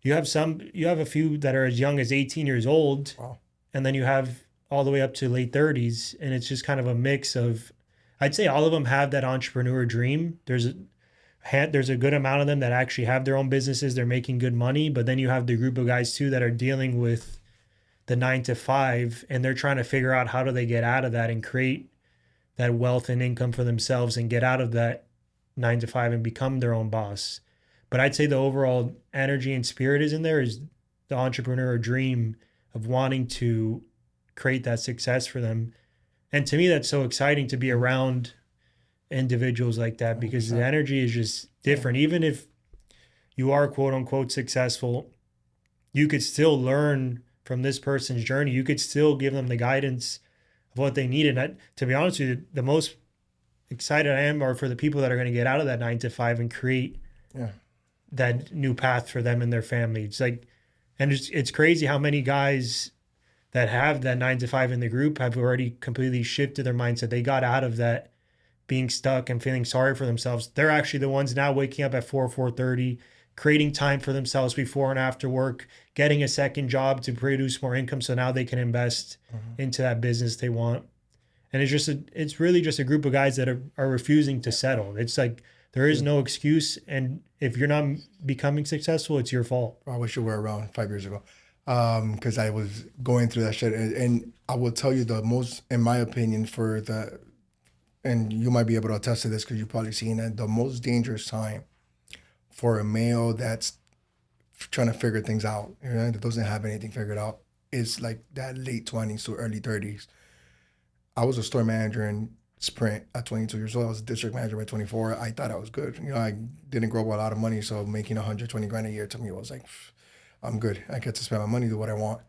[SPEAKER 2] you have a few that are as young as 18 years old.
[SPEAKER 1] Wow.
[SPEAKER 2] And then you have all the way up to late 30s. And it's just kind of a mix of, I'd say all of them have that entrepreneur dream. There's a good amount of them that actually have their own businesses. They're making good money. But then you have the group of guys too that are dealing with the 9 to 5, and they're trying to figure out how do they get out of that and create that wealth and income for themselves and get out of that 9 to 5 and become their own boss. But I'd say the overall energy and spirit is in there is the entrepreneur dream of wanting to create that success for them. And to me, that's so exciting to be around individuals like that, because
[SPEAKER 1] 100%.
[SPEAKER 2] the energy is just different. Even if you are quote unquote successful, you could still learn from this person's journey. You could still give them the guidance of what they need. And to be honest with you, the most excited I am are for the people that are going to get out of that 9 to 5 and create that new path for them and their family. It's like, and it's crazy how many guys that have that 9 to 5 in the group have already completely shifted their mindset. They got out of that being stuck and feeling sorry for themselves. They're actually the ones now waking up at 4:30, creating time for themselves before and after work, getting a second job to produce more income, so now they can invest into that business they want. And it's really just a group of guys that are refusing to settle. It's like there is no excuse, and if you're not becoming successful, it's your fault.
[SPEAKER 1] I wish you were around 5 years ago, because I was going through that shit. And I will tell you the most, in my opinion, and you might be able to attest to this because you've probably seen it, the most dangerous time for a male that's trying to figure things out, that doesn't have anything figured out, is like that late 20s to early 30s. I was a store manager in Sprint at 22 years old. I was a district manager at 24. I thought I was good. I didn't grow up with a lot of money, so making 120 grand a year to me was like, I'm good. I get to spend my money, do what I want.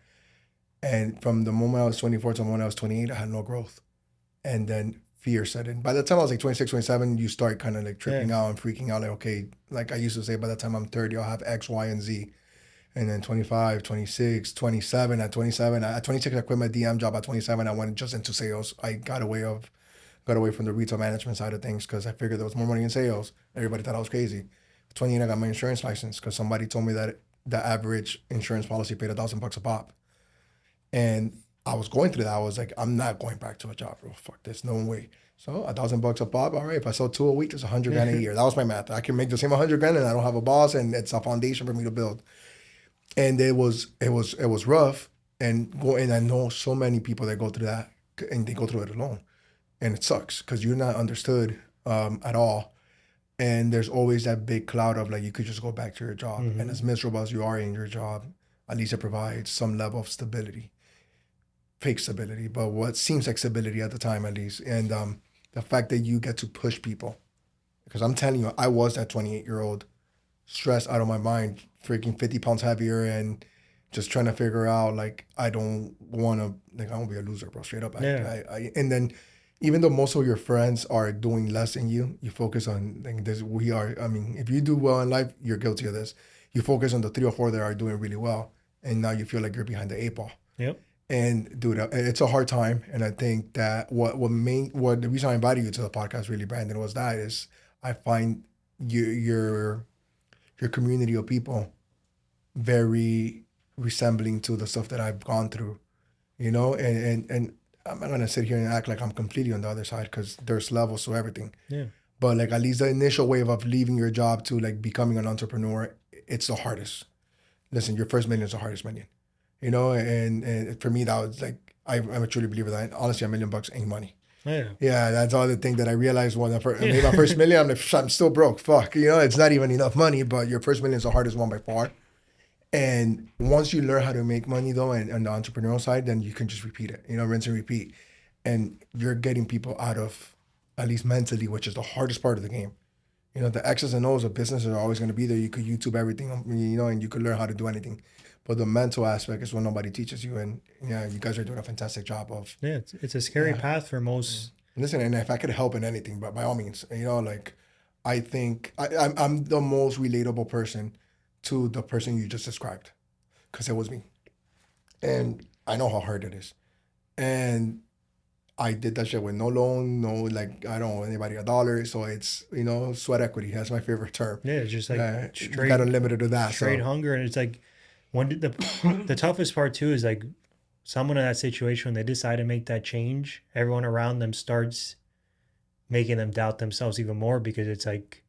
[SPEAKER 1] And from the moment I was 24 to the moment I was 28, I had no growth. And then fear set in. By the time I was like 26, 27, you start kind of like tripping out and freaking out. Like, okay, like I used to say, by the time I'm 30, I'll have X, Y, and Z. And then 25, 26, 27. At 27, at 26, I quit my DM job. At 27, I went just into sales. I got away from the retail management side of things because I figured there was more money in sales. Everybody thought I was crazy. At 28, I got my insurance license because somebody told me that the average insurance policy paid $1,000 a pop. And I was going through that. I was like, I'm not going back to a job, bro. Fuck this, no way. So $1,000 a pop. All right, if I sell 2 a week, it's 100 grand a year. That was my math. I can make the same 100 grand, and I don't have a boss, and it's a foundation for me to build. And it was rough, and I know so many people that go through that, and they go through it alone, and it sucks because you're not understood at all. And there's always that big cloud of like you could just go back to your job, and as miserable as you are in your job, at least it provides some level of stability. Fake stability, but what seems like stability at the time, at least. And the fact that you get to push people, because I'm telling you, I was that 28-year-old stressed out of my mind, freaking 50 pounds heavier, and just trying to figure out like I don't want to be a loser, bro. Straight up. And then even though most of your friends are doing less than you, you focus on like this. If you do well in life, you're guilty of this. You focus on the 3 or 4 that are doing really well, and now you feel like you're behind the 8 ball.
[SPEAKER 2] Yep.
[SPEAKER 1] And dude, it's a hard time. And I think that what the reason I invited you to the podcast really, Brandon, was that is I find your community of people very resembling to the stuff that I've gone through, and I'm not gonna sit here and act like I'm completely on the other side because there's levels to everything.
[SPEAKER 2] Yeah.
[SPEAKER 1] But like at least the initial wave of leaving your job to like becoming an entrepreneur, it's the hardest. Listen, your first million is the hardest million. And for me, that was like, I'm a truly believer that honestly, $1 million ain't money. Yeah, that's all the thing that I realized when I made my first million. I'm like, I'm still broke. Fuck, it's not even enough money, but your first million is the hardest one by far. And once you learn how to make money though, and on the entrepreneurial side, then you can just repeat it, rinse and repeat. And you're getting people out of, at least mentally, which is the hardest part of the game. The X's and O's of business are always going to be there. You could YouTube everything, and you could learn how to do anything. But the mental aspect is what nobody teaches you. And yeah, you guys are doing a fantastic job of.
[SPEAKER 2] Yeah, it's a scary path for most.
[SPEAKER 1] Listen, and if I could help in anything, but by all means, I think I'm the most relatable person to the person you just described, because it was me. And I know how hard it is. And I did that shit with no loan, I don't owe anybody $1. So it's, sweat equity. That's my favorite term.
[SPEAKER 2] Yeah, it's just like
[SPEAKER 1] straight, you got unlimited to that.
[SPEAKER 2] Straight hunger. And it's like, the toughest part too is like someone in that situation, when they decide to make that change, everyone around them starts making them doubt themselves even more, because it's like,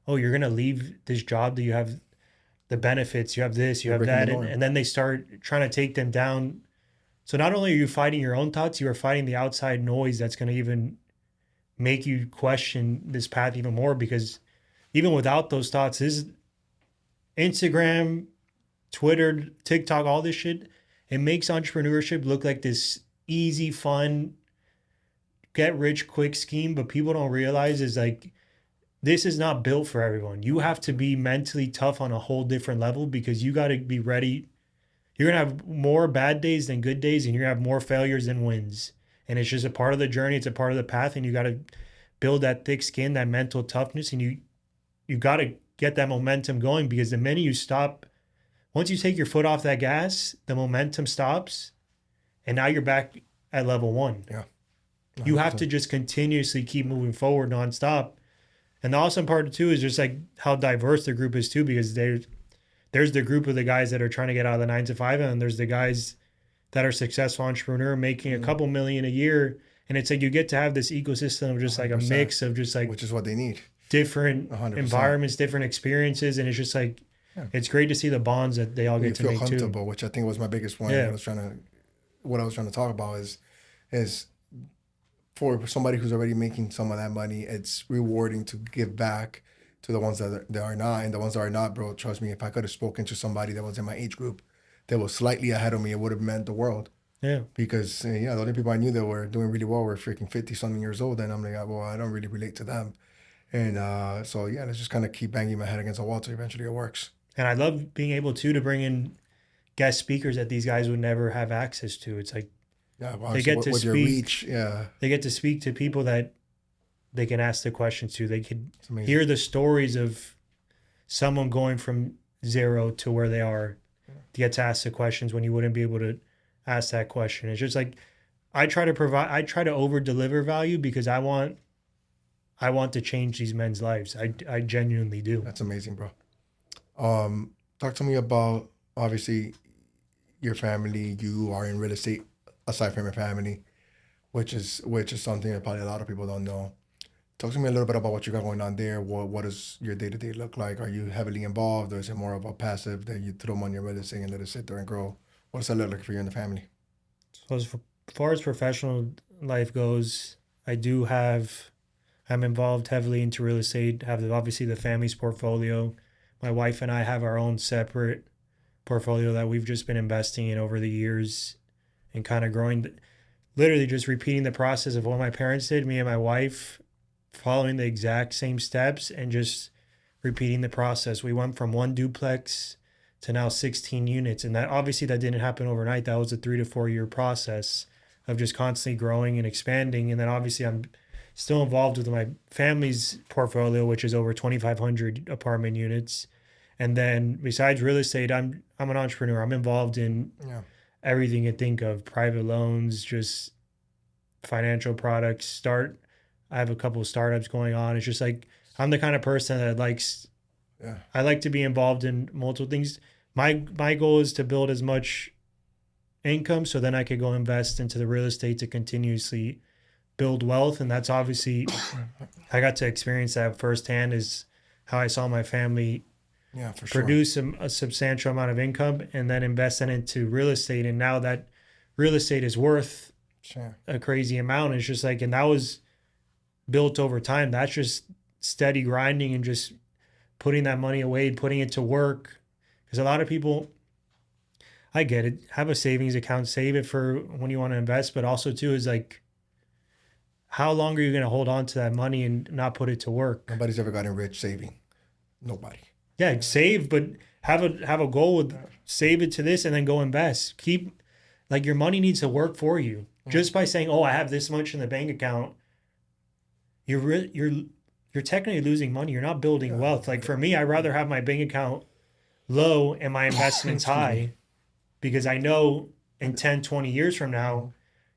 [SPEAKER 2] oh, you're going to leave this job that you have the benefits, you have this, you have that. And then they start trying to take them down. So not only are you fighting your own thoughts, you are fighting the outside noise that's going to even make you question this path even more, because even without those thoughts, this Instagram, Twitter, TikTok, all this shit, it makes entrepreneurship look like this easy, fun, get rich quick scheme, but people don't realize is like this is not built for everyone. You have to be mentally tough on a whole different level because you got to be ready. You're going to have more bad days than good days, and you're going to have more failures than wins. And it's just a part of the journey. It's a part of the path, and you got to build that thick skin, that mental toughness, and you got to get that momentum going, because the minute you stop, once you take your foot off that gas, the momentum stops, and now you're back at level one.
[SPEAKER 1] Yeah. 100%.
[SPEAKER 2] You have to just continuously keep moving forward nonstop. And the awesome part too is just like how diverse the group is too, because there's the group of the guys that are trying to get out of the 9 to 5, and there's the guys that are successful entrepreneur making a couple million a year. And it's like you get to have this ecosystem of just like a mix of just like,
[SPEAKER 1] which is what they need.
[SPEAKER 2] Different
[SPEAKER 1] 100%.
[SPEAKER 2] environments, different experiences, and it's just like it's great to see the bonds that they all get to make too.
[SPEAKER 1] Comfortable, which I think was my biggest point.
[SPEAKER 2] Yeah.
[SPEAKER 1] What I was trying to talk about is for somebody who's already making some of that money, it's rewarding to give back to the ones that are not, and the ones that are not, bro. Trust me, if I could have spoken to somebody that was in my age group that was slightly ahead of me, it would have meant the world.
[SPEAKER 2] Yeah.
[SPEAKER 1] Because the only people I knew that were doing really well were freaking 50-something years old, and I'm like, well, I don't really relate to them. And so let's just kind of keep banging my head against the wall till eventually it works.
[SPEAKER 2] And I love being able to bring in guest speakers that these guys would never have access to. It's like they get to speak. Your reach, they get to speak to people that they can ask the questions to. They could hear the stories of someone going from zero to where they are. To get to ask the questions when you wouldn't be able to ask that question. It's just like I try to over deliver value because I want to change these men's lives. I genuinely do.
[SPEAKER 1] That's amazing, bro. Talk to me about, obviously, your family. You are in real estate aside from your family, which is something that probably a lot of people don't know. Talk to me a little bit about what you got going on there. What does your day-to-day look like? Are you heavily involved, or is it more of a passive that you throw money in real estate and let it sit there and grow? What does that look like for you and the family?
[SPEAKER 2] So as far as professional life goes, I'm involved heavily into real estate. Have obviously the family's portfolio. My wife and I have our own separate portfolio that we've just been investing in over the years and kind of growing, literally just repeating the process of what my parents did, me and my wife, following the exact same steps and just repeating the process. We went from 1 duplex to now 16 units. And that obviously that didn't happen overnight. That was a 3 to 4 year process of just constantly growing and expanding. And then obviously I'm still involved with my family's portfolio, which is over 2,500 apartment units. And then besides real estate, I'm an entrepreneur. I'm involved in everything you think of: private loans, just financial products. I have a couple of startups going on. It's just like I'm the kind of person that likes. I like to be involved in multiple things. My goal is to build as much income so then I could go invest into the real estate to continuously build wealth. And that's obviously, I got to experience that firsthand, is how I saw my family produce a substantial amount of income and then invest it into real estate. And now that real estate is worth a crazy amount. It's just like, and that was built over time. That's just steady grinding and just putting that money away, putting it to work. Because a lot of people, I get it, have a savings account, save it for when you want to invest, but also too is like, how long are you going to hold on to that money and not put it to work?
[SPEAKER 1] Nobody's ever gotten rich saving. Nobody.
[SPEAKER 2] Yeah, save, but have a goal with save it to this and then go invest. Keep, like, your money needs to work for you. Just by saying, oh, I have this much in the bank account, you're technically losing money. You're not building wealth. Like for me, I'd rather have my bank account low and my investments high, because I know in 10, 20 years from now,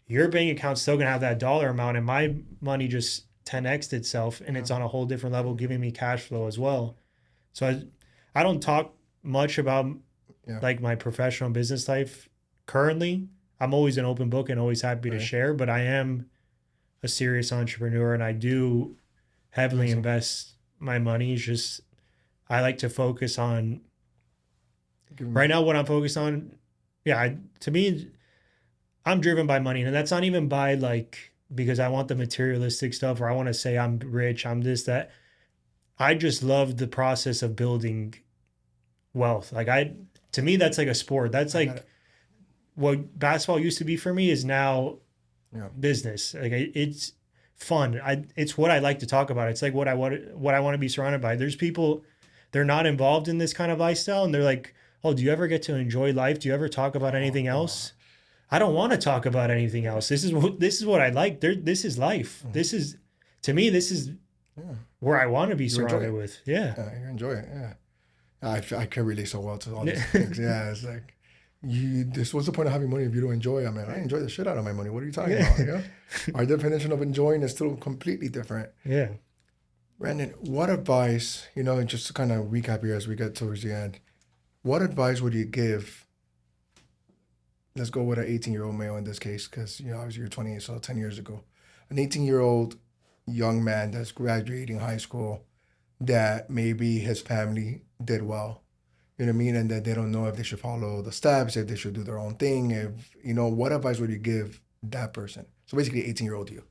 [SPEAKER 2] your bank account's still going to have that dollar amount and my money just 10x'd itself and it's on a whole different level, giving me cash flow as well. So I don't talk much about like my professional business life currently. I'm always an open book and always happy to share, but I am a serious entrepreneur and I do heavily invest my money. It's just, I like to focus on right now what I'm focused on. To me, I'm driven by money, and that's not even by like, because I want the materialistic stuff or I want to say I'm rich, I'm this, that. I just love the process of building wealth. Like to me, that's like a sport. That's like what basketball used to be for me is now
[SPEAKER 1] Yeah.
[SPEAKER 2] business. Like it's fun. It's what I like to talk about. It's like what I want to be surrounded by. There's people, they're not involved in this kind of lifestyle, and they're like, oh, do you ever get to enjoy life? Do you ever talk about anything else? I don't want to talk about anything else. This is what I like. This is life. This is, to me, this is where I want to be surrounded with. Yeah.
[SPEAKER 1] You enjoy it. Yeah. I can relate so well to all these things. Yeah. It's like, what's the point of having money if you don't enjoy it? I mean, I enjoy the shit out of my money. What are you talking about? Yeah. Our definition of enjoying is still completely different.
[SPEAKER 2] Yeah.
[SPEAKER 1] Brandon, what advice, just to kind of recap here as we get towards the end, what advice would you give? Let's go with an 18-year-old male in this case, because, obviously you're 28, so 10 years ago. An 18-year-old young man that's graduating high school that maybe his family did well, you know what I mean? And that they don't know if they should follow the steps, if they should do their own thing, what advice would you give that person? So basically 18-year-old you.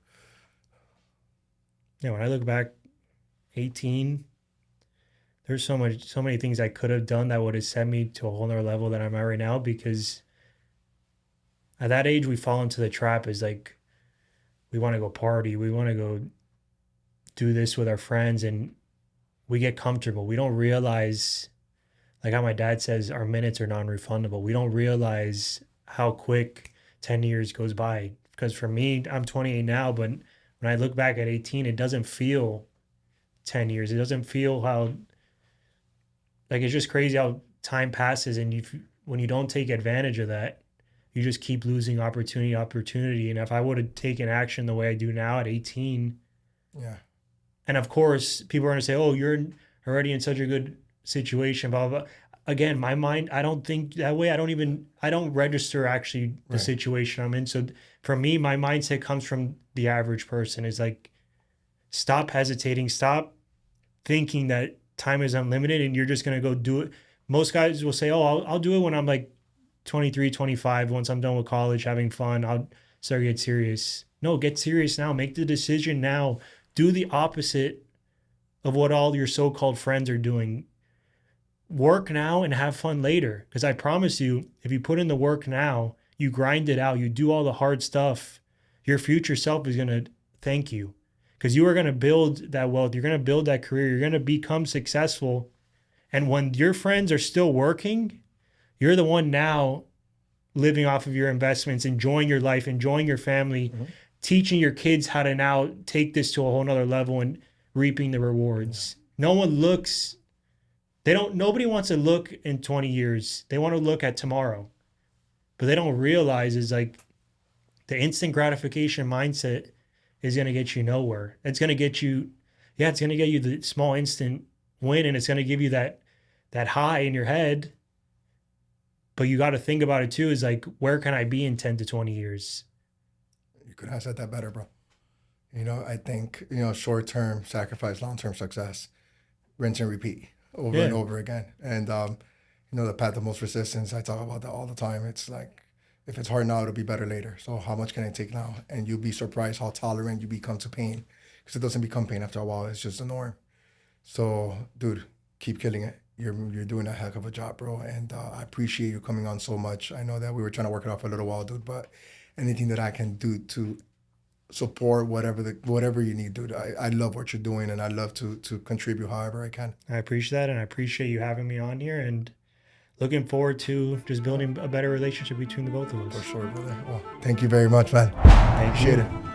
[SPEAKER 2] Yeah, when I look back, 18, there's so many things I could have done that would have sent me to a whole nother level that I'm at right now, because at that age we fall into the trap is like, we want to go party, we want to go do this with our friends, and we get comfortable. We don't realize, like how my dad says, our minutes are non-refundable. We don't realize how quick 10 years goes by. Because for me, I'm 28 now, but when I look back at 18, it doesn't feel 10 years. It doesn't feel how, like, it's just crazy how time passes, and when you don't take advantage of that, you just keep losing opportunity. And if I would have taken action the way I do now at 18,
[SPEAKER 1] yeah.
[SPEAKER 2] And of course, people are going to say, oh, you're already in such a good situation, blah, blah, blah. Again, my mind, I don't think that way. I don't register actually the situation I'm in. So for me, my mindset comes from the average person. Is like, stop hesitating, stop thinking that time is unlimited and you're just going to go do it. Most guys will say, oh, I'll do it when I'm like 23, 25, once I'm done with college, having fun, I'll start to get serious. No, get serious now. Make the decision now. Do the opposite of what all your so-called friends are doing. Work now and have fun later. Because I promise you, if you put in the work now, you grind it out, you do all the hard stuff, your future self is going to thank you. Because you are going to build that wealth. You're going to build that career. You're going to become successful. And when your friends are still working, you're the one now living off of your investments, enjoying your life, enjoying your family, teaching your kids how to now take this to a whole nother level and reaping the rewards. No one looks, nobody wants to look in 20 years. They want to look at tomorrow. But they don't realize is like the instant gratification mindset is going to get you nowhere. It's going to get you, it's going to get you the small instant win, and it's going to give you that high in your head. But you got to think about it too, is like, where can I be in 10 to 20 years?
[SPEAKER 1] You could have said that better, bro. I think, short-term sacrifice, long-term success, rinse and repeat over and over again. And, the path of most resistance, I talk about that all the time. It's like, if it's hard now, it'll be better later. So how much can I take now? And you'll be surprised how tolerant you become to pain, because it doesn't become pain after a while. It's just the norm. So, dude, keep killing it. You're doing a heck of a job, bro. And I appreciate you coming on so much. I know that we were trying to work it out for a little while, dude, but anything that I can do to support whatever you need, dude. I love what you're doing, and I love to contribute however I can.
[SPEAKER 2] I appreciate that, and I appreciate you having me on here, and looking forward to just building a better relationship between the both of us.
[SPEAKER 1] For sure, brother. Well, thank you very much, man.
[SPEAKER 2] Thank
[SPEAKER 1] Appreciate
[SPEAKER 2] you.
[SPEAKER 1] it.